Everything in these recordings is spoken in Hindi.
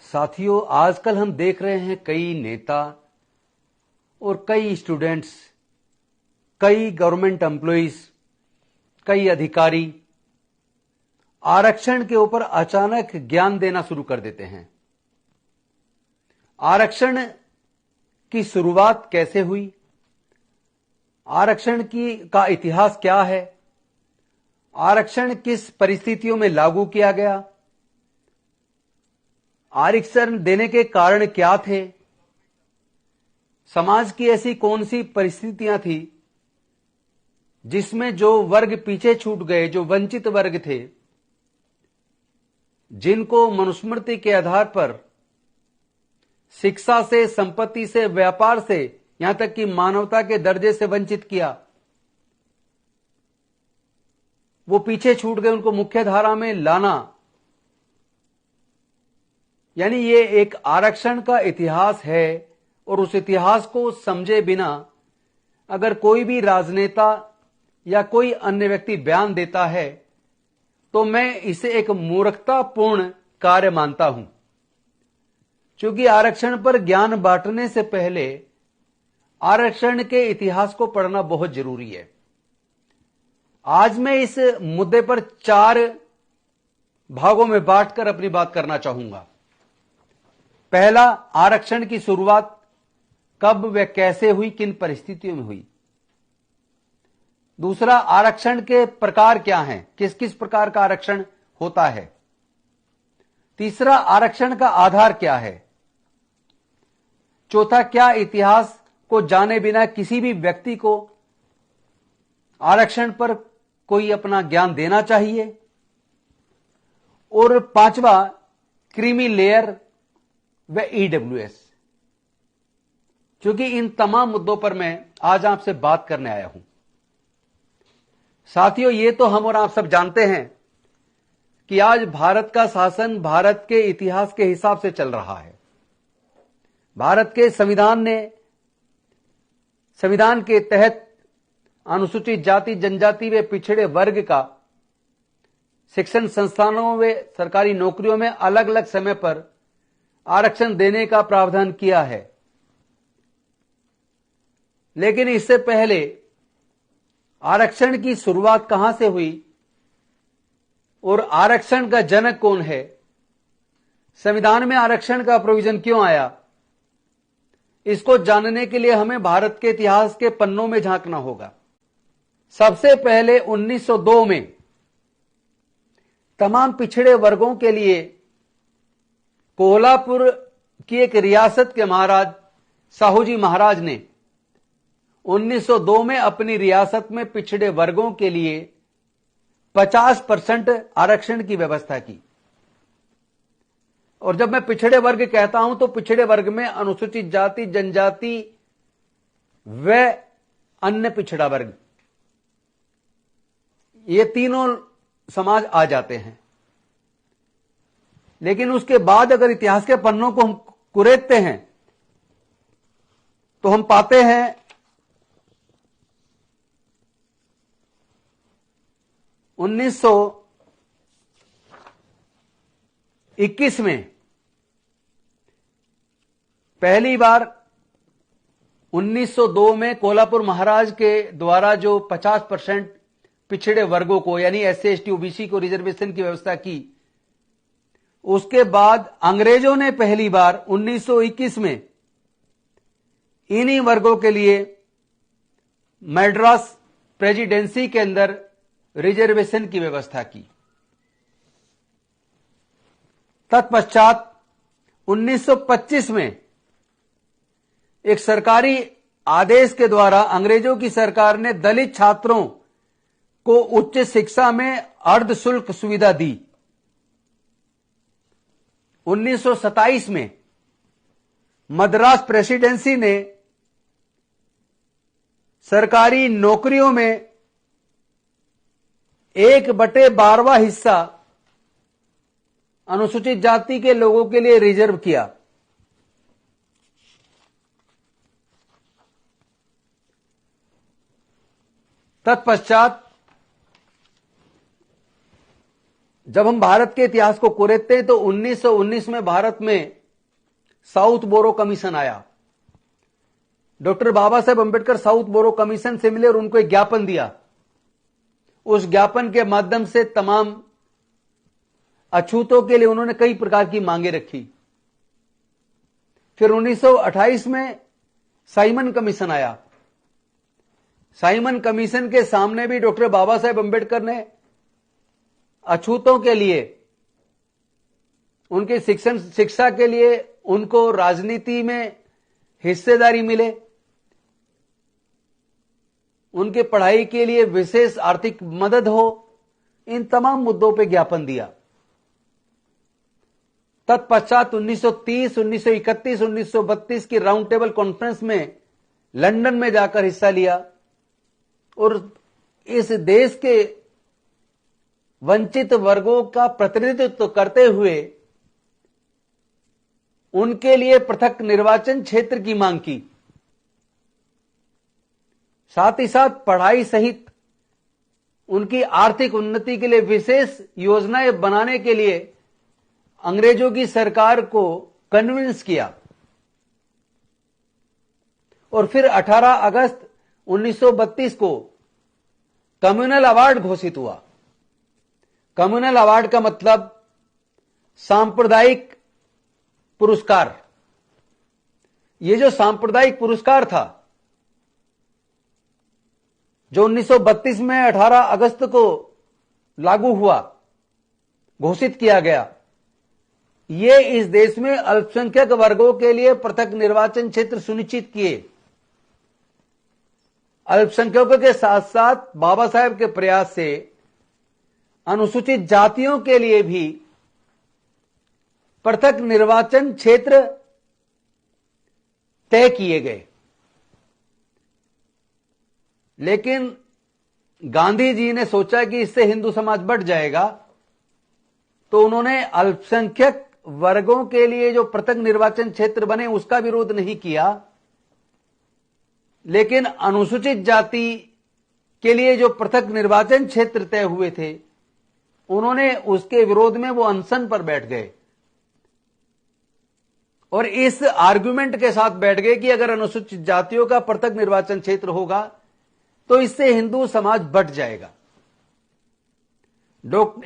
साथियों, आजकल हम देख रहे हैं कई नेता और कई स्टूडेंट्स, कई गवर्नमेंट एम्प्लॉइज, कई अधिकारी आरक्षण के ऊपर अचानक ज्ञान देना शुरू कर देते हैं। आरक्षण की शुरुआत कैसे हुई, आरक्षण का इतिहास क्या है, आरक्षण किस परिस्थितियों में लागू किया गया, आरक्षण देने के कारण क्या थे, समाज की ऐसी कौन सी परिस्थितियां थी जिसमें जो वर्ग पीछे छूट गए, जो वंचित वर्ग थे, जिनको मनुस्मृति के आधार पर शिक्षा से, संपत्ति से, व्यापार से, यहां तक कि मानवता के दर्जे से वंचित किया, वो पीछे छूट गए, उनको मुख्य धारा में लाना, यानी ये एक आरक्षण का इतिहास है। और उस इतिहास को समझे बिना अगर कोई भी राजनेता या कोई अन्य व्यक्ति बयान देता है तो मैं इसे एक मूर्खतापूर्ण कार्य मानता हूं, क्योंकि आरक्षण पर ज्ञान बांटने से पहले आरक्षण के इतिहास को पढ़ना बहुत जरूरी है। आज मैं इस मुद्दे पर 4 भागों में बांटकर अपनी बात करना चाहूंगा। पहला, आरक्षण की शुरुआत कब व कैसे हुई, किन परिस्थितियों में हुई। दूसरा, आरक्षण के प्रकार क्या हैं, किस किस प्रकार का आरक्षण होता है। तीसरा, आरक्षण का आधार क्या है। चौथा, क्या इतिहास को जाने बिना किसी भी व्यक्ति को आरक्षण पर कोई अपना ज्ञान देना चाहिए। और पांचवा, क्रीमी लेयर व ईडब्ल्यूएस। क्योंकि इन तमाम मुद्दों पर मैं आज आपसे बात करने आया हूं। साथियों, ये तो हम और आप सब जानते हैं कि आज भारत का शासन भारत के इतिहास के हिसाब से चल रहा है। भारत के संविधान के तहत अनुसूचित जाति, जनजाति व पिछड़े वर्ग का शिक्षण संस्थानों व सरकारी नौकरियों में अलग अलग समय पर आरक्षण देने का प्रावधान किया है। लेकिन इससे पहले आरक्षण की शुरुआत कहां से हुई और आरक्षण का जनक कौन है, संविधान में आरक्षण का प्रोविजन क्यों आया, इसको जानने के लिए हमें भारत के इतिहास के पन्नों में झांकना होगा। सबसे पहले 1902 में तमाम पिछड़े वर्गों के लिए कोल्हापुर की एक रियासत के महाराज साहूजी महाराज ने 1902 में अपनी रियासत में पिछड़े वर्गों के लिए 50% आरक्षण की व्यवस्था की। और जब मैं पिछड़े वर्ग कहता हूं तो पिछड़े वर्ग में अनुसूचित जाति, जनजाति व अन्य पिछड़ा वर्ग, ये तीनों समाज आ जाते हैं। लेकिन उसके बाद अगर इतिहास के पन्नों को हम कुरेदते हैं तो हम पाते हैं 1921 में पहली बार 1902 में कोल्हापुर महाराज के द्वारा जो 50% पिछड़े वर्गों को यानी एससी, एसटी, ओबीसी को रिजर्वेशन की व्यवस्था की, उसके बाद अंग्रेजों ने पहली बार 1921 में इन्हीं वर्गों के लिए मद्रास प्रेसिडेंसी के अंदर रिजर्वेशन की व्यवस्था की। तत्पश्चात 1925 में एक सरकारी आदेश के द्वारा अंग्रेजों की सरकार ने दलित छात्रों को उच्च शिक्षा में अर्धशुल्क सुविधा दी। 1927 में मद्रास प्रेसिडेंसी ने सरकारी नौकरियों में 1/12 हिस्सा अनुसूचित जाति के लोगों के लिए रिजर्व किया। तत्पश्चात जब हम भारत के इतिहास को कुरेदते हैं तो 1919 में भारत में साउथ बोरो कमीशन आया। डॉक्टर बाबा साहेब अंबेडकर साउथ बोरो कमीशन से मिले और उनको एक ज्ञापन दिया। उस ज्ञापन के माध्यम से तमाम अछूतों के लिए उन्होंने कई प्रकार की मांगे रखी। फिर 1928 में साइमन कमीशन आया। साइमन कमीशन के सामने भी डॉक्टर बाबा साहेब अंबेडकर ने अछूतों के लिए, उनके शिक्षा के लिए, उनको राजनीति में हिस्सेदारी मिले, उनके पढ़ाई के लिए विशेष आर्थिक मदद हो, इन तमाम मुद्दों पर ज्ञापन दिया। तत्पश्चात 1930, 1931, 1932 की राउंड टेबल कॉन्फ्रेंस में लंदन में जाकर हिस्सा लिया और इस देश के वंचित वर्गों का प्रतिनिधित्व करते हुए उनके लिए पृथक निर्वाचन क्षेत्र की मांग की। साथ ही साथ पढ़ाई सहित उनकी आर्थिक उन्नति के लिए विशेष योजनाएं बनाने के लिए अंग्रेजों की सरकार को कन्विंस किया। और फिर 18 अगस्त 1932 को कम्युनल अवार्ड घोषित हुआ। कम्युनल अवार्ड का मतलब सांप्रदायिक पुरस्कार। यह जो सांप्रदायिक पुरस्कार था, जो 1932 में 18 अगस्त को लागू हुआ, घोषित किया गया, ये इस देश में अल्पसंख्यक वर्गों के लिए पृथक निर्वाचन क्षेत्र सुनिश्चित किए। अल्पसंख्यकों के साथ साथ बाबा साहेब के प्रयास से अनुसूचित जातियों के लिए भी पृथक निर्वाचन क्षेत्र तय किए गए। लेकिन गांधी जी ने सोचा कि इससे हिंदू समाज बढ़ जाएगा, तो उन्होंने अल्पसंख्यक वर्गों के लिए जो पृथक निर्वाचन क्षेत्र बने उसका विरोध नहीं किया, लेकिन अनुसूचित जाति के लिए जो पृथक निर्वाचन क्षेत्र तय हुए थे, उन्होंने उसके विरोध में वो अनशन पर बैठ गए और इस आर्गुमेंट के साथ बैठ गए कि अगर अनुसूचित जातियों का पृथक निर्वाचन क्षेत्र होगा तो इससे हिंदू समाज बढ़ जाएगा।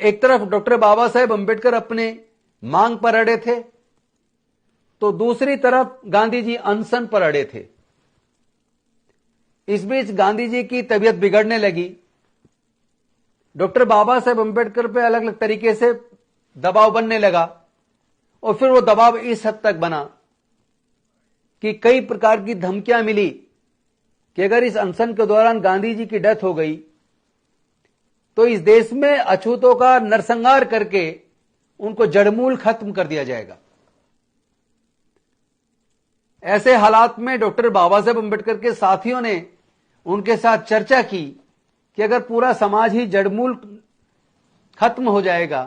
एक तरफ डॉक्टर बाबा साहेब अंबेडकर अपने मांग पर अड़े थे, तो दूसरी तरफ गांधी जी अनशन पर अड़े थे। इस बीच गांधी जी की तबीयत बिगड़ने लगी। डॉक्टर बाबा साहेब अंबेडकर पे अलग अलग तरीके से दबाव बनने लगा और फिर वो दबाव इस हद तक बना कि कई प्रकार की धमकियां मिली कि अगर इस अनशन के दौरान गांधी जी की डेथ हो गई तो इस देश में अछूतों का नरसंहार करके उनको जड़मूल खत्म कर दिया जाएगा। ऐसे हालात में डॉक्टर बाबा साहेब अंबेडकर के साथियों ने उनके साथ चर्चा की कि अगर पूरा समाज ही जड़मूल खत्म हो जाएगा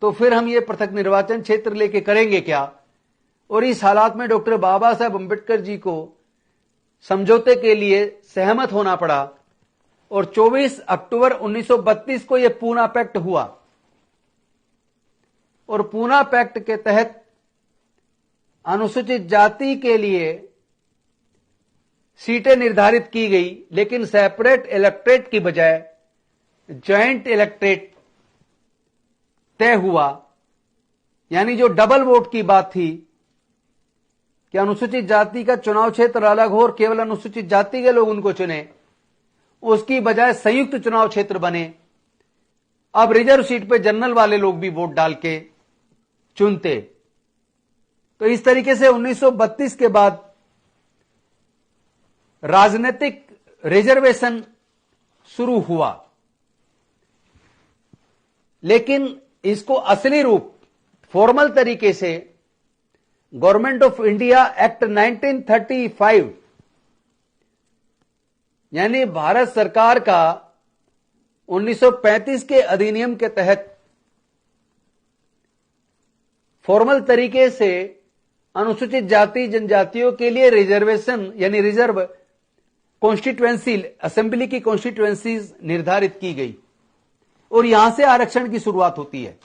तो फिर हम ये पृथक निर्वाचन क्षेत्र लेके करेंगे क्या। और इस हालात में डॉक्टर बाबा साहेब अंबेडकर जी को समझौते के लिए सहमत होना पड़ा और 24 अक्टूबर 1932 को यह पूना पैक्ट हुआ। और पूना पैक्ट के तहत अनुसूचित जाति के लिए सीटें निर्धारित की गई, लेकिन सेपरेट इलेक्ट्रेट की बजाय ज्वाइंट इलेक्ट्रेट तय हुआ। यानी जो डबल वोट की बात थी कि अनुसूचित जाति का चुनाव क्षेत्र अलग हो और केवल अनुसूचित जाति के लोग उनको चुने, उसकी बजाय संयुक्त चुनाव क्षेत्र बने। अब रिजर्व सीट पे जनरल वाले लोग भी वोट डाल के चुनते। तो इस तरीके से 1932 के बाद राजनीतिक रिजर्वेशन शुरू हुआ। लेकिन इसको असली रूप फॉर्मल तरीके से गवर्नमेंट ऑफ इंडिया एक्ट 1935 यानी भारत सरकार का 1935 के अधिनियम के तहत फॉर्मल तरीके से अनुसूचित जाति जनजातियों के लिए रिजर्वेशन यानी रिजर्व कॉन्स्टिट्यूएंसी असेंबली की कॉन्स्टिट्यूएंसीज निर्धारित की गई और यहां से आरक्षण की शुरुआत होती है।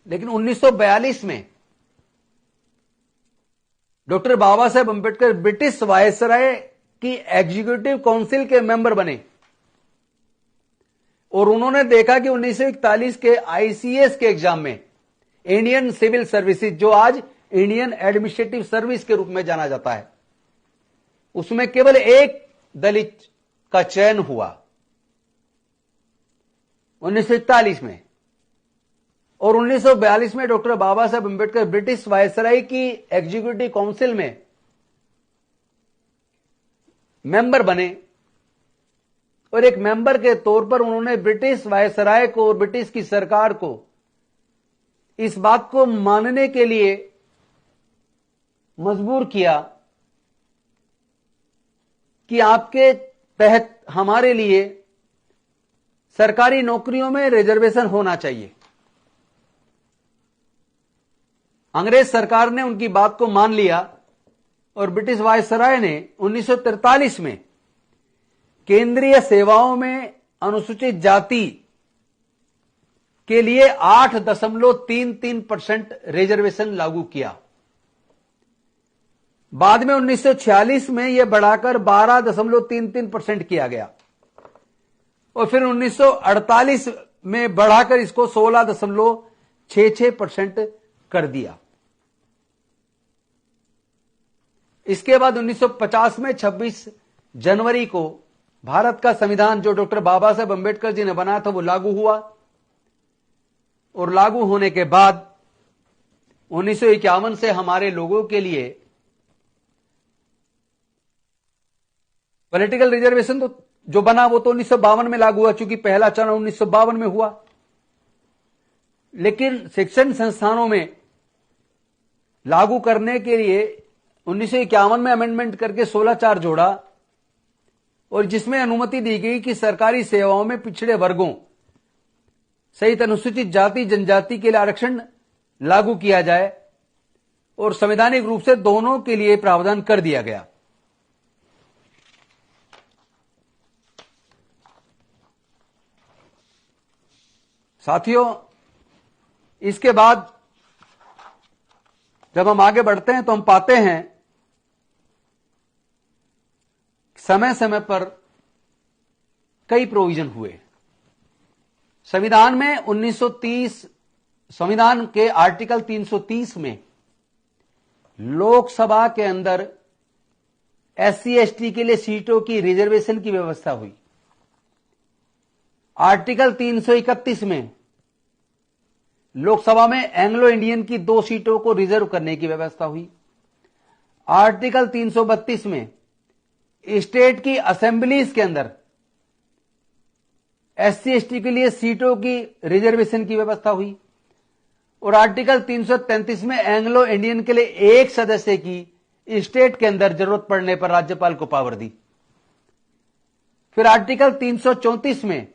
लेकिन 1942 में doctor Baba Saheb Ambedkar British viceroy की एग्जीक्यूटिव काउंसिल के मेंबर बने और उन्होंने देखा कि 1941 के आईसीएस के एग्जाम में इंडियन सिविल सर्विसेज, जो आज इंडियन एडमिनिस्ट्रेटिव सर्विस के रूप में जाना जाता है, उसमें केवल एक दलित का चयन हुआ 1941 में। और 1942 में doctor Baba Saheb Ambedkar British viceroy की एग्जीक्यूटिव काउंसिल में मेंबर बने और एक मेंबर के तौर पर उन्होंने ब्रिटिश वायसराय को और ब्रिटिश की सरकार को इस बात को मानने के लिए मजबूर किया कि आपके तहत हमारे लिए सरकारी नौकरियों में रिजर्वेशन होना चाहिए। अंग्रेज सरकार ने उनकी बात को मान लिया और ब्रिटिश वायसराय ने 1943 में केंद्रीय सेवाओं में अनुसूचित जाति के लिए 8.33% रिजर्वेशन लागू किया। बाद में 1946 में यह बढ़ाकर 12.33% किया गया और फिर 1948 में बढ़ाकर इसको 16.66% कर दिया। इसके बाद 1950 में 26 जनवरी को भारत का संविधान, जो डॉक्टर बाबा साहेब अंबेडकर जी ने बनाया था, वो लागू हुआ और लागू होने के बाद 1951 से हमारे लोगों के लिए पॉलिटिकल रिजर्वेशन तो जो बना वो तो 1952 में लागू हुआ, चूंकि पहला चरण 1952 में हुआ। लेकिन शिक्षण संस्थानों में लागू करने के लिए 1951 में अमेंडमेंट करके 16(4) जोड़ा और जिसमें अनुमति दी गई कि सरकारी सेवाओं में पिछड़े वर्गों सहित अनुसूचित जाति जनजाति के लिए आरक्षण लागू किया जाए और संवैधानिक रूप से दोनों के लिए प्रावधान कर दिया गया। साथियों, इसके बाद जब हम आगे बढ़ते हैं तो हम पाते हैं समय समय पर कई प्रोविजन हुए। संविधान में 1930 संविधान के आर्टिकल 330 में लोकसभा के अंदर एससी एसटी के लिए सीटों की रिजर्वेशन की व्यवस्था हुई। आर्टिकल 331 में लोकसभा में एंग्लो इंडियन की 2 सीटों को रिजर्व करने की व्यवस्था हुई। आर्टिकल 332 में स्टेट की असेंबलीज के अंदर एससी एसटी के लिए सीटों की रिजर्वेशन की व्यवस्था हुई और आर्टिकल 333 में एंग्लो इंडियन के लिए एक सदस्य की स्टेट के अंदर जरूरत पड़ने पर राज्यपाल को पावर दी। फिर आर्टिकल 334 में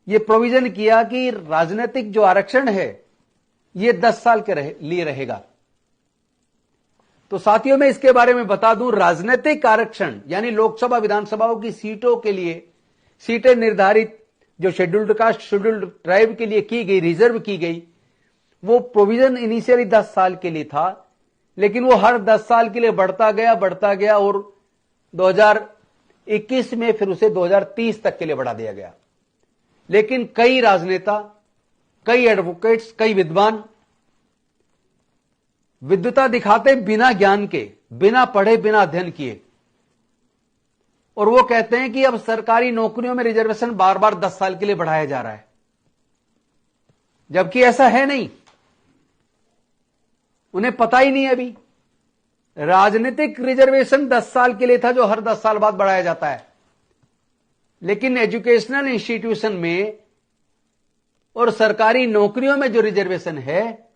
यह प्रोविजन किया कि राजनीतिक जो आरक्षण है यह 10 साल के लिए रहेगा। तो साथियों, मैं इसके बारे में बता दूं, राजनीतिक आरक्षण यानी लोकसभा विधानसभाओं की सीटों के लिए सीटें निर्धारित जो शेड्यूल्ड कास्ट शेड्यूल्ड ट्राइब के लिए की गई, रिजर्व की गई, वो प्रोविजन इनिशियली 10 साल के लिए था, लेकिन वो हर 10 साल के लिए बढ़ता गया और 2021 में फिर उसे 2030 तक के लिए बढ़ा दिया गया। लेकिन कई राजनेता, कई एडवोकेट्स, कई विद्वान विद्वता दिखाते बिना ज्ञान के, बिना पढ़े, बिना अध्ययन किए, और वो कहते हैं कि अब सरकारी नौकरियों में रिजर्वेशन बार बार 10 साल के लिए बढ़ाया जा रहा है, जबकि ऐसा है नहीं। उन्हें पता ही नहीं है अभी। राजनीतिक रिजर्वेशन 10 साल के लिए था जो हर 10 साल बाद बढ़ाया जाता है, लेकिन एजुकेशनल इंस्टीट्यूशन में और सरकारी नौकरियों में जो रिजर्वेशन है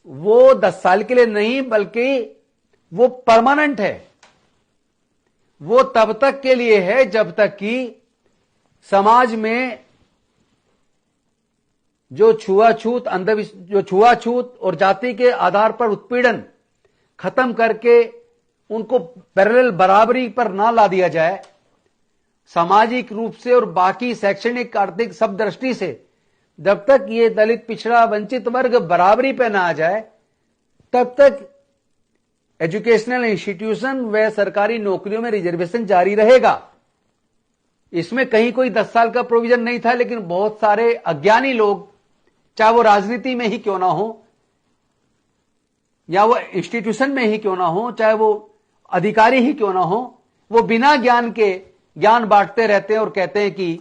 वो 10 साल के लिए नहीं, बल्कि वो परमानेंट है। वो तब तक के लिए है जब तक कि समाज में जो छुआछूत और जाति के आधार पर उत्पीड़न खत्म करके उनको पैरेलल बराबरी पर ना ला दिया जाए, सामाजिक रूप से और बाकी शैक्षणिक, आर्थिक सब दृष्टि से जब तक ये दलित, पिछड़ा, वंचित वर्ग बराबरी पे ना आ जाए, तब तक एजुकेशनल इंस्टीट्यूशन व सरकारी नौकरियों में रिजर्वेशन जारी रहेगा। इसमें कहीं कोई 10 साल का प्रोविजन नहीं था, लेकिन बहुत सारे अज्ञानी लोग, चाहे वो राजनीति में ही क्यों ना हो या वो इंस्टीट्यूशन में ही क्यों ना हो, चाहे वो अधिकारी ही क्यों ना हो, वो बिना ज्ञान के ज्ञान बांटते रहते हैं और कहते हैं कि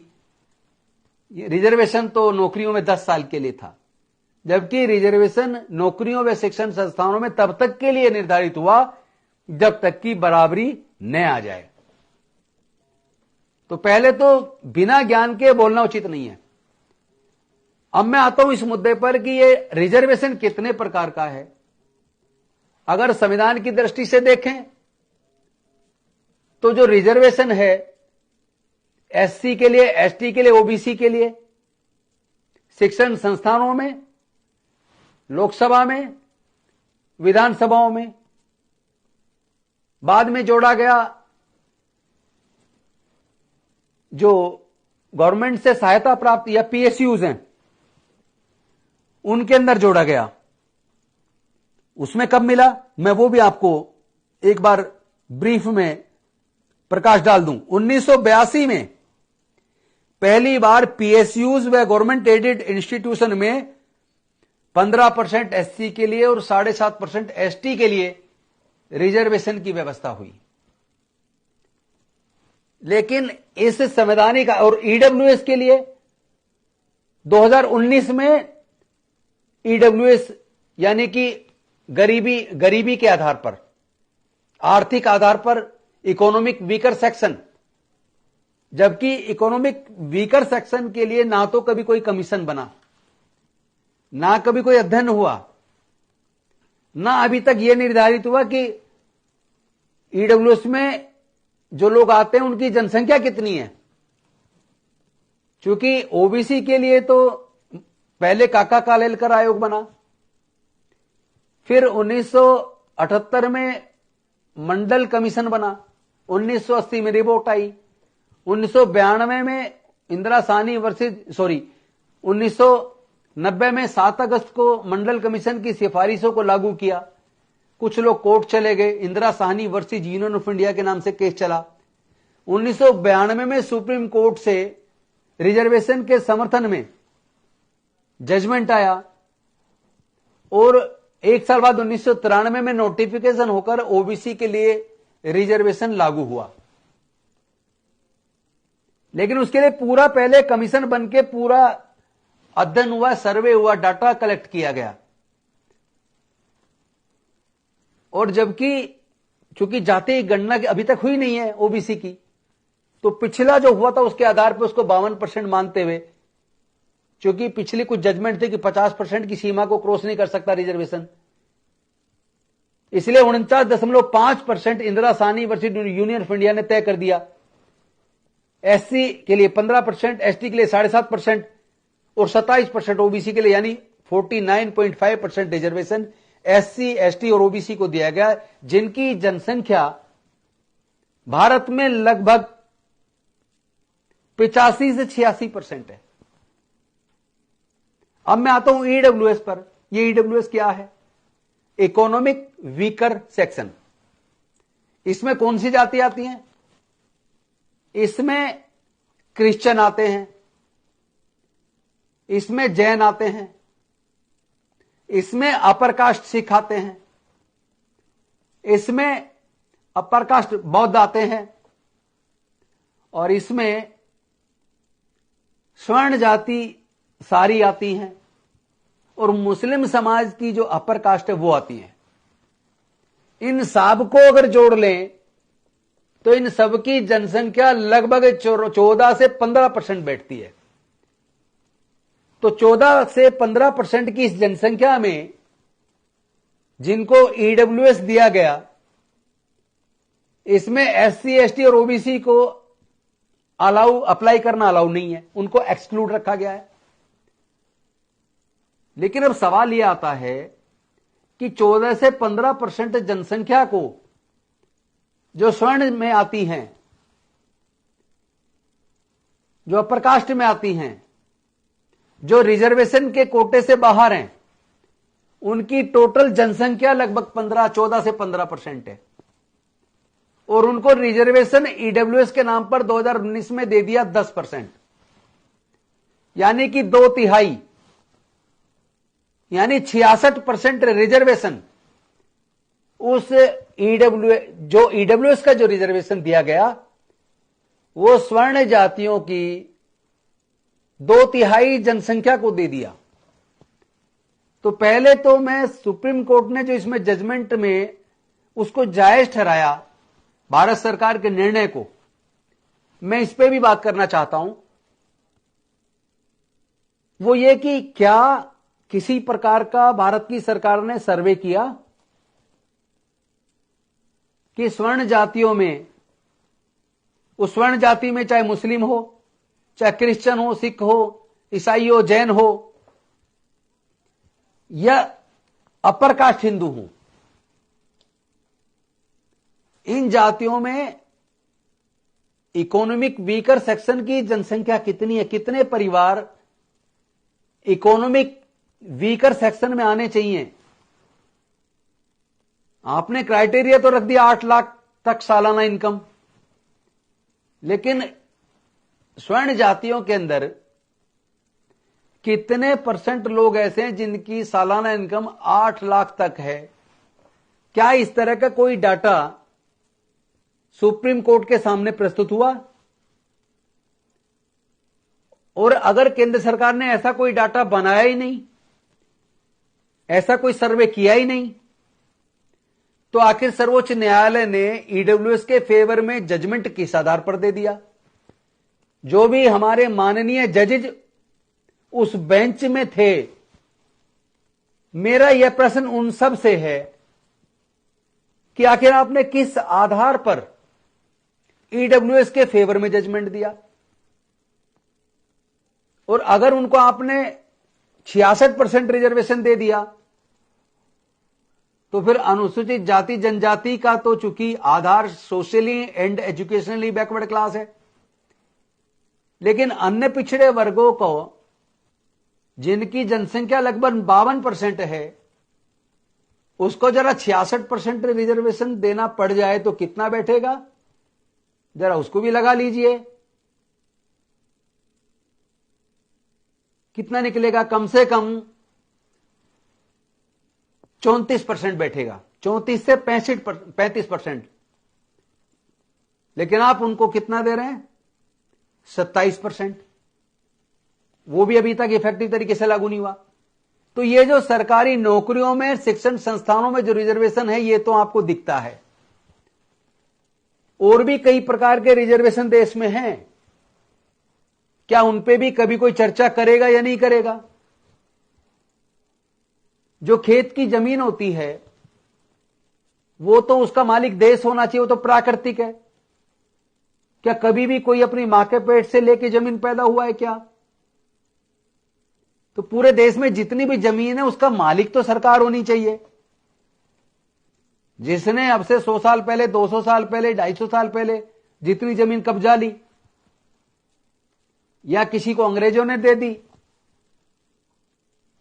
रिजर्वेशन तो नौकरियों में 10 साल के लिए था, जबकि रिजर्वेशन नौकरियों व शिक्षण संस्थानों में तब तक के लिए निर्धारित हुआ जब तक कि बराबरी न आ जाए। तो पहले तो बिना ज्ञान के बोलना उचित नहीं है। अब मैं आता हूं इस मुद्दे पर कि ये रिजर्वेशन कितने प्रकार का है। अगर संविधान की दृष्टि से देखें तो जो रिजर्वेशन है एससी के लिए, एसटी के लिए, ओबीसी के लिए, शिक्षण संस्थानों में, लोकसभा में, विधानसभाओं में, बाद में जोड़ा गया जो गवर्नमेंट से सहायता प्राप्त या पीएसयूज हैं उनके अंदर जोड़ा गया। उसमें कब मिला, मैं वो भी आपको एक बार ब्रीफ में प्रकाश डाल दूं। 1982 में पहली बार पीएसयूज व गवर्नमेंट एडेड इंस्टीट्यूशन में 15% एससी के लिए और 7.5% एसटी के लिए रिजर्वेशन की व्यवस्था हुई। लेकिन इस संवैधानिक और ईडब्ल्यूएस के लिए 2019 में ईडब्ल्यूएस यानी कि गरीबी के आधार पर, आर्थिक आधार पर इकोनॉमिक वीकर सेक्शन, जबकि इकोनॉमिक वीकर सेक्शन के लिए ना तो कभी कोई कमीशन बना, ना कभी कोई अध्ययन हुआ, ना अभी तक यह निर्धारित हुआ कि ईडब्ल्यूएस में जो लोग आते हैं उनकी जनसंख्या कितनी है। क्योंकि ओबीसी के लिए तो पहले काका कालेलकर आयोग बना, फिर 1978 में मंडल कमीशन बना, 1980 में रिपोर्ट आई, 1992 में इंदिरा साहनी वर्सेस 1990 में 7 अगस्त को मंडल कमीशन की सिफारिशों को लागू किया। कुछ लोग कोर्ट चले गए, Indira Sahni versus union of India के नाम से केस चला। 1992 में सुप्रीम कोर्ट से रिजर्वेशन के समर्थन में जजमेंट आया और एक साल बाद 1993 में नोटिफिकेशन होकर ओबीसी के लिए रिजर्वेशन लागू हुआ। लेकिन उसके लिए पूरा पहले कमीशन बनके पूरा अध्ययन हुआ, सर्वे हुआ, डाटा कलेक्ट किया गया। और जबकि चूंकि जाति गणना अभी तक हुई नहीं है ओबीसी की, तो पिछला जो हुआ था उसके आधार पर उसको 52% मानते हुए, क्योंकि पिछली कुछ जजमेंट थे कि 50% की सीमा को क्रॉस नहीं कर सकता रिजर्वेशन, इसलिए 49.5% Indira Sahni versus union of India ने तय कर दिया। एससी के लिए 15%, एसटी के लिए 7.5% और 27% ओबीसी के लिए, यानी 49.5% रिजर्वेशन एससी, एसटी और ओबीसी को दिया गया, जिनकी जनसंख्या भारत में लगभग 85 से 86% है। अब मैं आता हूं ईडब्ल्यूएस पर। यह ईडब्ल्यूएस क्या है? Economic weaker section. इसमें कौन सी जाति आती हैं? इसमें क्रिश्चियन आते हैं, इसमें जैन आते हैं, इसमें अपर कास्ट सिख आते हैं, इसमें अपर कास्ट बौद्ध आते हैं, और इसमें स्वर्ण जाति सारी आती हैं, और मुस्लिम समाज की जो अपर कास्ट है वो आती है। इन सब को अगर जोड़ लें तो इन सब की जनसंख्या लगभग 14 से 15% बैठती है। तो 14 से 15% की इस जनसंख्या में जिनको ईडब्ल्यूएस दिया गया, इसमें एससी, एसटी और ओबीसी को अप्लाई करना अलाउ नहीं है, उनको एक्सक्लूड रखा गया है। लेकिन अब सवाल यह आता है कि 14 से 15% जनसंख्या को जो स्वर्ण में आती हैं, जो अपर कास्ट में आती हैं, जो रिजर्वेशन के कोटे से बाहर हैं, उनकी टोटल जनसंख्या लगभग 14 से 15% है, और उनको रिजर्वेशन ईडब्ल्यूएस के नाम पर 2019 में दे दिया 10%, यानी कि 2/3, यानी 66% रिजर्वेशन उस ईडब्ल्यूएस का जो रिजर्वेशन दिया गया वो स्वर्ण जातियों की 2/3 जनसंख्या को दे दिया। तो पहले तो मैं सुप्रीम कोर्ट ने जो इसमें जजमेंट में उसको जायज ठहराया भारत सरकार के निर्णय को, मैं इस पे भी बात करना चाहता हूं। वो ये कि क्या किसी प्रकार का भारत की सरकार ने सर्वे किया कि स्वर्ण जातियों में, उस स्वर्ण जाति में चाहे मुस्लिम हो, चाहे क्रिश्चियन हो, सिख हो, ईसाई हो, जैन हो, या अपर कास्ट हिंदू हो, इन जातियों में इकोनॉमिक वीकर सेक्शन की जनसंख्या कितनी है, कितने परिवार इकोनॉमिक वीकर सेक्शन में आने चाहिए। आपने क्राइटेरिया तो रख दिया 8 लाख तक सालाना इनकम, लेकिन स्वर्ण जातियों के अंदर कितने % लोग ऐसे हैं जिनकी सालाना इनकम 8 लाख तक है? क्या इस तरह का कोई डाटा सुप्रीम कोर्ट के सामने प्रस्तुत हुआ? और अगर केंद्र सरकार ने ऐसा कोई डाटा बनाया ही नहीं, ऐसा कोई सर्वे किया ही नहीं, तो आखिर सर्वोच्च न्यायालय ने ईडब्ल्यूएस के फेवर में जजमेंट किस आधार पर दे दिया? जो भी हमारे माननीय जजेज उस बेंच में थे, मेरा यह प्रश्न उन सब से है कि आखिर आपने किस आधार पर ईडब्ल्यूएस के फेवर में जजमेंट दिया? और अगर उनको आपने 66% रिजर्वेशन दे दिया, तो फिर अनुसूचित जाति जनजाति का तो चूंकि आधार socially and educationally backward class है, लेकिन अन्य पिछड़े वर्गों को जिनकी जनसंख्या लगभग 52% है, उसको जरा 66% रिजर्वेशन देना पड़ जाए तो कितना बैठेगा? जरा उसको भी लगा लीजिए, कितना निकलेगा? कम से कम 34% बैठेगा, 34 से 35%। लेकिन आप उनको कितना दे रहे हैं? 27%। वो भी अभी तक इफेक्टिव तरीके से लागू नहीं हुआ। तो ये जो सरकारी नौकरियों में, शिक्षण संस्थानों में जो रिजर्वेशन है, ये तो आपको दिखता है। और भी कई प्रकार के रिजर्वेशन देश में हैं, क्या उन पे भी कभी कोई चर्चा करेगा या नहीं करेगा? जो खेत की जमीन होती है, वो तो उसका मालिक देश होना चाहिए, वो तो प्राकृतिक है। क्या कभी भी कोई अपनी मां के पेट से लेके जमीन पैदा हुआ है क्या? तो पूरे देश में जितनी भी जमीन है, उसका मालिक तो सरकार होनी चाहिए। जिसने अब से 100 साल पहले, 200 साल पहले, 250 साल पहले जितनी जमीन कब्जा ली, या किसी को अंग्रेजों ने दे दी,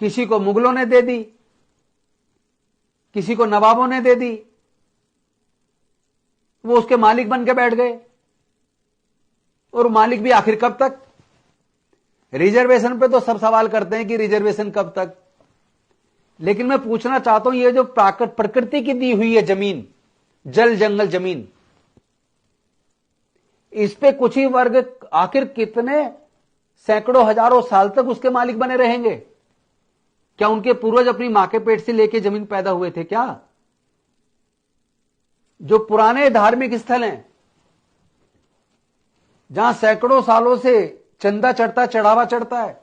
किसी को मुगलों ने दे दी, किसी को नवाबों ने दे दी, वो उसके मालिक बन के बैठ गए। और मालिक भी आखिर कब तक? रिजर्वेशन पे तो सब सवाल करते हैं कि रिजर्वेशन कब तक, लेकिन मैं पूछना चाहता हूं, ये जो प्रकृति की दी हुई है जमीन, जल जंगल जमीन, इस पे कुछ ही वर्ग आखिर कितने सैकड़ों हजारों साल तक उसके मालिक बने रहेंगे? क्या उनके पूर्वज अपनी मां के पेट से लेके जमीन पैदा हुए थे क्या? जो पुराने धार्मिक स्थल हैं, जहां सैकड़ों सालों से चंदा चढ़ता, चढ़ावा चढ़ता है,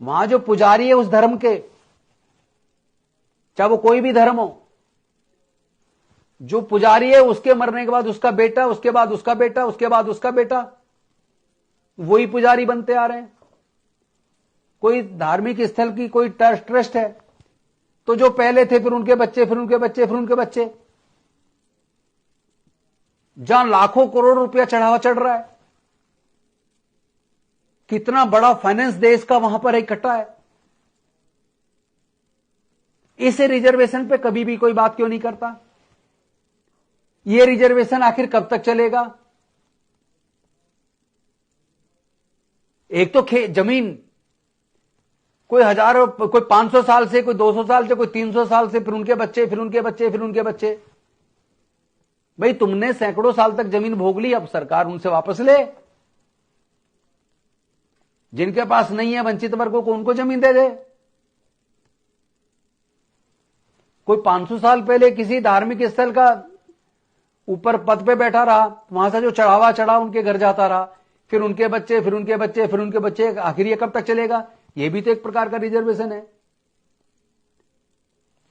वहां जो पुजारी है उस धर्म के, चाहे वो कोई भी धर्म हो, जो पुजारी है उसके मरने के बाद उसका बेटा, उसके बाद उसका बेटा, उसके बाद उसका बेटा, वही पुजारी बनते आ रहे हैं। कोई धार्मिक स्थल की कोई ट्रस्ट है, तो जो पहले थे, फिर उनके बच्चे, फिर उनके बच्चे, फिर उनके बच्चे, जहां लाखों करोड़ रुपया चढ़ावा चढ़ रहा है, कितना बड़ा फाइनेंस देश का वहां पर इकट्ठा है। इस रिजर्वेशन पे कभी भी कोई बात क्यों नहीं करता? ये रिजर्वेशन आखिर कब तक चलेगा? एक तो जमीन कोई 1000, कोई 500 साल से, कोई 200 साल से, कोई 300 साल से, फिर उनके बच्चे, फिर उनके बच्चे, फिर उनके बच्चे। भाई तुमने सैकड़ों साल तक जमीन भोग ली, अब सरकार उनसे वापस ले। जिनके पास नहीं है वंचित वर्गों को, उनको जमीन दे दे। कोई 500 साल पहले किसी धार्मिक स्थल का ऊपर पद पे बैठा रहा, वहां से जो चढ़ावा चढ़ा उनके घर जाता रहा, फिर उनके बच्चे, फिर उनके बच्चे, फिर उनके बच्चे, आखिर ये कब तक चलेगा? ये भी तो एक प्रकार का रिजर्वेशन है।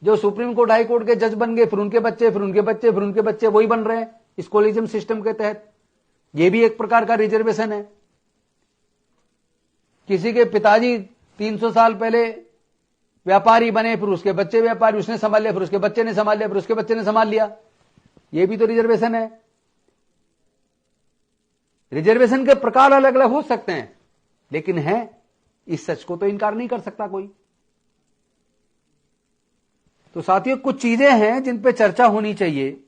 जो सुप्रीम कोर्ट, हाई कोर्ट के जज बन गए, फिर उनके बच्चे, फिर उनके बच्चे, फिर उनके बच्चे वही बन रहे हैं इस कोलिजम सिस्टम के तहत। ये भी एक प्रकार का रिजर्वेशन है। किसी के पिताजी 300 साल पहले व्यापारी बने, फिर उसके बच्चे व्यापारी, उसने संभाल लिया, फिर उसके बच्चे ने संभाल लिया, फिर उसके बच्चे ने संभाल लिया। ये भी तो रिजर्वेशन है। रिजर्वेशन के प्रकार अलग अलग हो सकते हैं, लेकिन है, इस सच को तो इनकार नहीं कर सकता कोई। तो साथियों, कुछ चीजें हैं जिन पे चर्चा होनी चाहिए।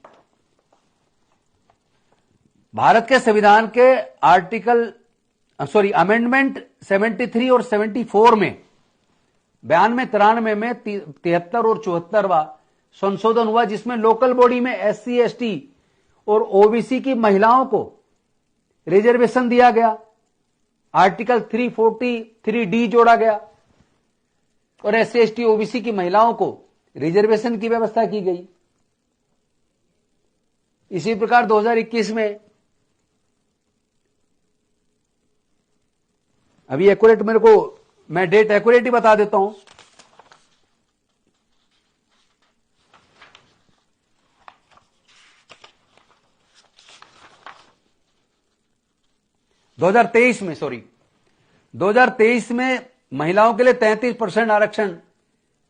भारत के संविधान के अमेंडमेंट 73 और 74 में 92, 93 में 73 और 74वां संशोधन हुआ, जिसमें लोकल बॉडी में SC, ST और OBC की महिलाओं को रिजर्वेशन दिया गया। आर्टिकल 343D जोड़ा गया और SC, ST, OBC की महिलाओं को रिजर्वेशन की व्यवस्था की गई। इसी प्रकार 2021 में, अभी एक्यूरेट मेरे को, मैं डेट एक्यूरेट ही बता देता हूं, सॉरी 2023 में महिलाओं के लिए 33% आरक्षण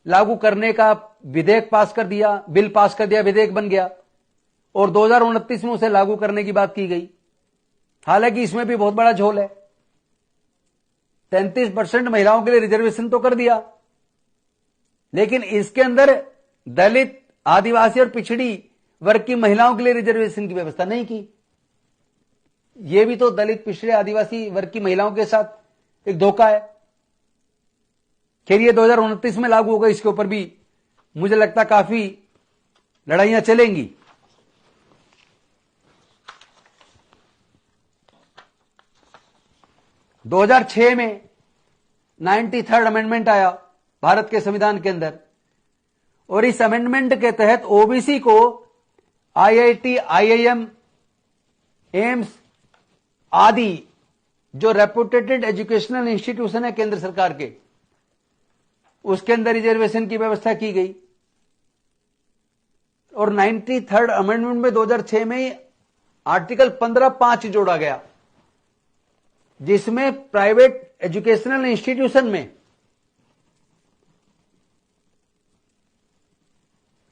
लागू करने का विधेयक पास कर दिया, बिल पास कर दिया, विधेयक बन गया और 2029 में उसे लागू करने की बात की गई। हालांकि इसमें भी बहुत बड़ा झोल है। 33% महिलाओं के लिए रिजर्वेशन तो कर दिया, लेकिन इसके अंदर दलित, आदिवासी और पिछड़ी वर्ग की महिलाओं के लिए रिजर्वेशन की व्यवस्था नहीं की। यह भी तो दलित, पिछड़े, आदिवासी वर्ग की महिलाओं के साथ एक धोखा है। खैर ये 2029 में लागू होगा, इसके ऊपर भी मुझे लगता काफी लड़ाइयां चलेंगी। - 2006 में 93rd अमेंडमेंट आया भारत के संविधान के अंदर, और इस अमेंडमेंट के तहत ओबीसी को IIT, IIM, एम्स आदि जो रेपुटेटेड एजुकेशनल इंस्टीट्यूशन है केंद्र सरकार के, उसके अंदर रिजर्वेशन की व्यवस्था की गई। और 93rd अमेंडमेंट में 2006 में आर्टिकल 15(5) जोड़ा गया, जिसमें प्राइवेट एजुकेशनल इंस्टीट्यूशन में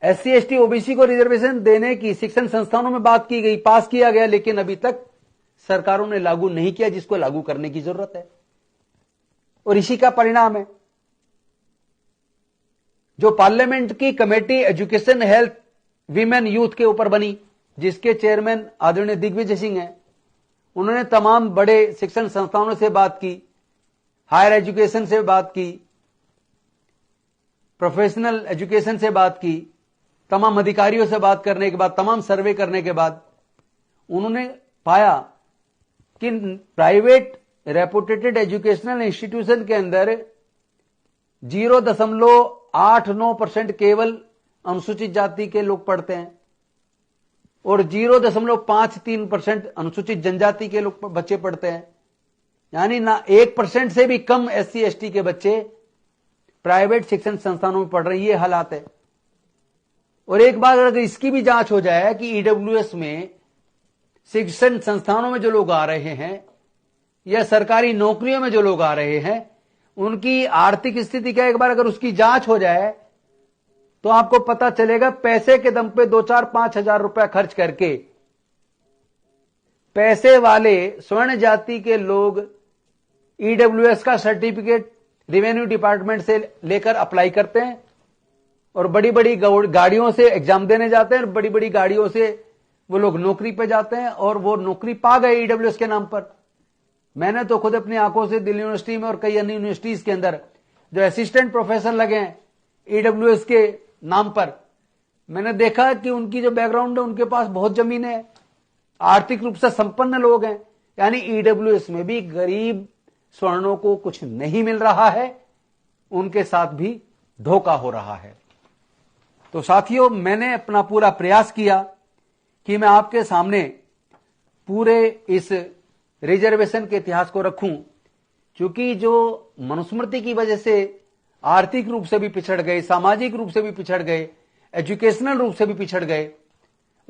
SC, ST, OBC को रिजर्वेशन देने की शिक्षण संस्थानों में बात की गई, पास किया गया, लेकिन अभी तक सरकारों ने लागू नहीं किया, जिसको लागू करने की जरूरत है। और इसी का परिणाम है जो पार्लियामेंट की committee education, health, women, youth के ऊपर बनी, जिसके चेयरमैन आदरणीय दिग्विजय सिंह हैं। उन्होंने तमाम बड़े शिक्षण संस्थानों से बात की, हायर एजुकेशन से बात की, प्रोफेशनल एजुकेशन से बात की, तमाम अधिकारियों से बात करने के बाद, तमाम सर्वे करने के बाद उन्होंने पाया कि प्राइवेट रेपुटेटेड एजुकेशनल इंस्टीट्यूशन के अंदर 0.89% केवल अनुसूचित जाति के लोग पढ़ते हैं और 0.53% अनुसूचित जनजाति के लोग बच्चे पढ़ते हैं। यानी ना 1% से भी कम SC, ST के बच्चे प्राइवेट शिक्षण संस्थानों में पढ़ रहे हैं। ये हालात है। और एक बार अगर इसकी भी जांच हो जाए कि EWS में शिक्षण संस्थानों में जो लोग आ रहे हैं या सरकारी नौकरियों में जो लोग आ रहे हैं, उनकी आर्थिक स्थिति क्या, एक बार अगर उसकी जांच हो जाए तो आपको पता चलेगा पैसे के दम पे 2-4-5 हजार रुपया खर्च करके पैसे वाले स्वर्ण जाति के लोग ईडब्ल्यूएस का सर्टिफिकेट रेवेन्यू डिपार्टमेंट से लेकर अप्लाई करते हैं और बड़ी बड़ी गाड़ियों से एग्जाम देने जाते हैं और बड़ी बड़ी गाड़ियों से वो लोग नौकरी पे जाते हैं और वो नौकरी पा गए ईडब्ल्यूएस के नाम पर। मैंने तो खुद अपनी आंखों से दिल्ली यूनिवर्सिटी में और कई अन्य यूनिवर्सिटीज के अंदर जो असिस्टेंट प्रोफेसर लगे हैं ईडब्ल्यूएस के नाम पर, मैंने देखा कि उनकी जो बैकग्राउंड है उनके पास बहुत जमीन है, आर्थिक रूप से संपन्न लोग हैं। यानी ईडब्ल्यूएस में भी गरीब स्वर्णों को कुछ नहीं मिल रहा है, उनके साथ भी धोखा हो रहा है। तो साथियों, मैंने अपना पूरा प्रयास किया कि मैं आपके सामने पूरे इस रिजर्वेशन के इतिहास को रखूं, क्योंकि जो मनुस्मृति की वजह से आर्थिक रूप से भी पिछड़ गए, सामाजिक रूप से भी पिछड़ गए, एजुकेशनल रूप से भी पिछड़ गए,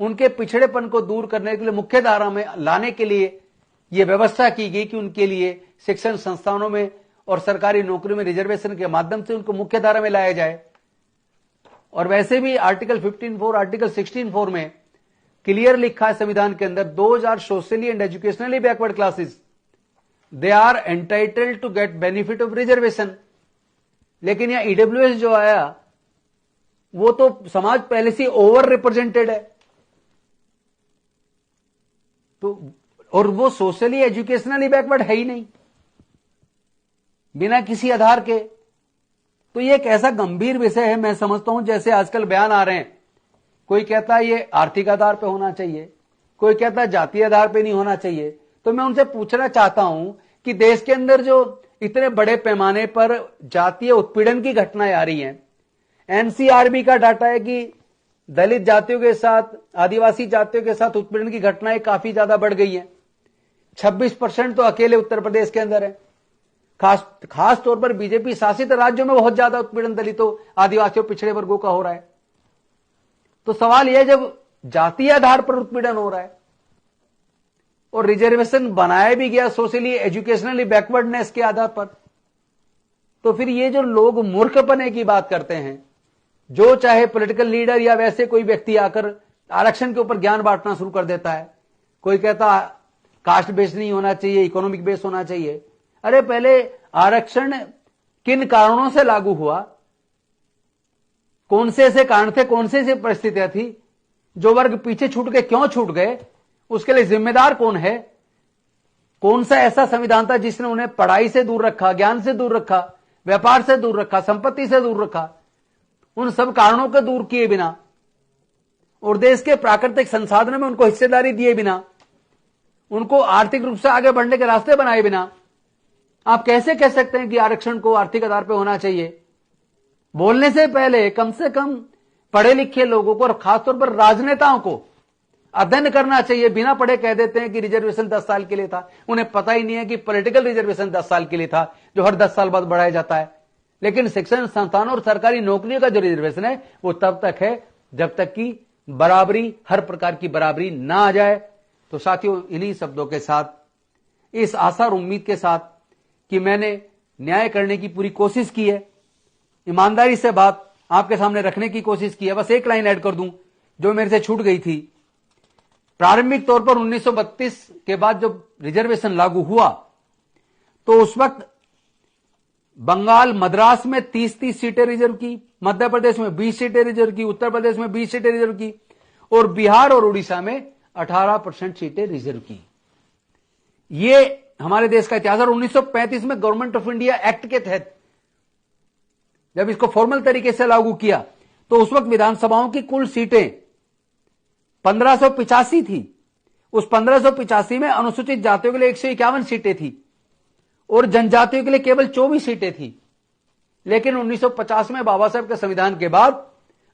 उनके पिछड़ेपन को दूर करने के लिए, मुख्य धारा में लाने के लिए यह व्यवस्था की गई कि उनके लिए शिक्षण संस्थानों में और सरकारी नौकरी में रिजर्वेशन के माध्यम से उनको मुख्य धारा में लाया जाए। और वैसे भी आर्टिकल 15(4), आर्टिकल 16(4) में क्लियर लिखा है संविधान के अंदर, those are socially and educationally backward classes they are entitled to get benefit of reservation. लेकिन यहां ईडब्ल्यूएस जो आया वो तो समाज पहले से ओवर रिप्रेजेंटेड है, तो और वो सोशली एजुकेशनली बैकवर्ड है ही नहीं बिना किसी आधार के। तो ये एक ऐसा गंभीर विषय है, मैं समझता हूं, जैसे आजकल बयान आ रहे हैं, कोई कहता है ये आर्थिक आधार पे होना चाहिए, कोई कहता है जातीय आधार पे नहीं होना चाहिए। तो मैं उनसे पूछना चाहता हूं कि देश के अंदर जो इतने बड़े पैमाने पर जातीय उत्पीड़न की घटनाएं आ रही हैं, एनसीआरबी का डाटा है कि दलित जातियों के साथ, आदिवासी जातियों के साथ उत्पीड़न की घटनाएं काफी ज्यादा बढ़ गई हैं। 26% तो अकेले उत्तर प्रदेश के अंदर है। खास तौर पर बीजेपी शासित राज्यों में बहुत ज्यादा उत्पीड़न दलितों, आदिवासियों, पिछड़े वर्गों का हो रहा है। तो सवाल यह, जब जातीय आधार पर उत्पीड़न हो रहा है और रिजर्वेशन बनाया भी गया सोशली एजुकेशनली बैकवर्डनेस के आधार पर, तो फिर ये जो लोग मूर्खपने की बात करते हैं, जो चाहे पॉलिटिकल लीडर या वैसे कोई व्यक्ति आकर आरक्षण के ऊपर ज्ञान बांटना शुरू कर देता है। कोई कहता कास्ट बेस नहीं होना चाहिए, इकोनॉमिक बेस होना चाहिए। अरे पहले आरक्षण किन कारणों से लागू हुआ, कौन से ऐसे कारण थे, कौन से ऐसी परिस्थितियां थी, जो वर्ग पीछे छूट गए, क्यों छूट गए, उसके लिए जिम्मेदार कौन है, कौन सा ऐसा संविधान था जिसने उन्हें पढ़ाई से दूर रखा, ज्ञान से दूर रखा, व्यापार से दूर रखा, संपत्ति से दूर रखा। उन सब कारणों को दूर किए बिना और देश के प्राकृतिक संसाधनों में उनको हिस्सेदारी दिए बिना, उनको आर्थिक रूप से आगे बढ़ने के रास्ते बनाए बिना आप कैसे कह सकते हैं कि आरक्षण को आर्थिक आधार पर होना चाहिए? बोलने से पहले कम से कम पढ़े लिखे लोगों को और खासतौर पर राजनेताओं को अध्ययन करना चाहिए। बिना पढ़े कह देते हैं कि रिजर्वेशन 10 साल के लिए था, उन्हें पता ही नहीं है कि पॉलिटिकल रिजर्वेशन 10 साल के लिए था, जो हर 10 साल बाद बढ़ाया जाता है। लेकिन शिक्षण संस्थानों और सरकारी नौकरियों का जो रिजर्वेशन है वो तब तक है जब तक कि बराबरी, हर प्रकार की बराबरी ना आ जाए। तो साथियों, इन्हीं शब्दों के साथ, इस आशा और उम्मीद के साथ कि मैंने न्याय करने की पूरी कोशिश की है, ईमानदारी से बात आपके सामने रखने की कोशिश की है। बस एक लाइन ऐड कर दूं जो मेरे से छूट गई थी। प्रारंभिक तौर पर 1932 के बाद जब रिजर्वेशन लागू हुआ तो उस वक्त बंगाल, मद्रास में 30-30 सीटें रिजर्व की, मध्य प्रदेश में 20 सीटें रिजर्व की, उत्तर प्रदेश में 20 सीटें रिजर्व की और बिहार और उड़ीसा में 18% सीटें रिजर्व की। ये हमारे देश का इतिहास है। 1935 में गवर्नमेंट ऑफ इंडिया एक्ट के तहत जब इसको फॉर्मल तरीके से लागू किया तो उस वक्त विधानसभाओं की कुल सीटें 1585 थी। उस 1585 में अनुसूचित जातियों के लिए 151 सीटें थी और जनजातियों के लिए केवल 24 सीटें थी। लेकिन 1950 में बाबा साहब के संविधान के बाद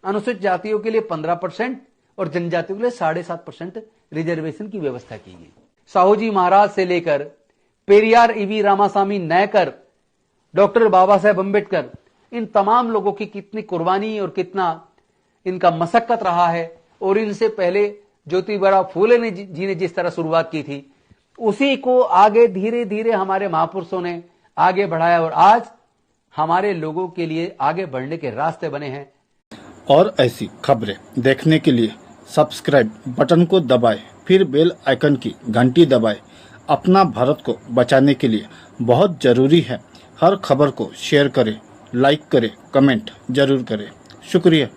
अनुसूचित जातियों के लिए 15% और जनजातियों के लिए 7.5% रिजर्वेशन की व्यवस्था की गई। साहू जी महाराज से लेकर पेरियार ईवी रामासामी नायकर, डॉक्टर बाबा साहेब अम्बेडकर, इन तमाम लोगों की कितनी कुर्बानी और कितना इनका मशक्कत रहा है। और इनसे पहले ज्योतिबा फूले जी ने जिस तरह शुरुआत की थी, उसी को आगे धीरे धीरे हमारे महापुरुषों ने आगे बढ़ाया और आज हमारे लोगों के लिए आगे बढ़ने के रास्ते बने हैं। और ऐसी खबरें देखने के लिए सब्सक्राइब बटन को दबाएं, फिर बेल आइकन की घंटी दबाएं। अपना भारत को बचाने के लिए बहुत ज़रूरी है। हर खबर को शेयर करें, लाइक करें, कमेंट जरूर करें। शुक्रिया।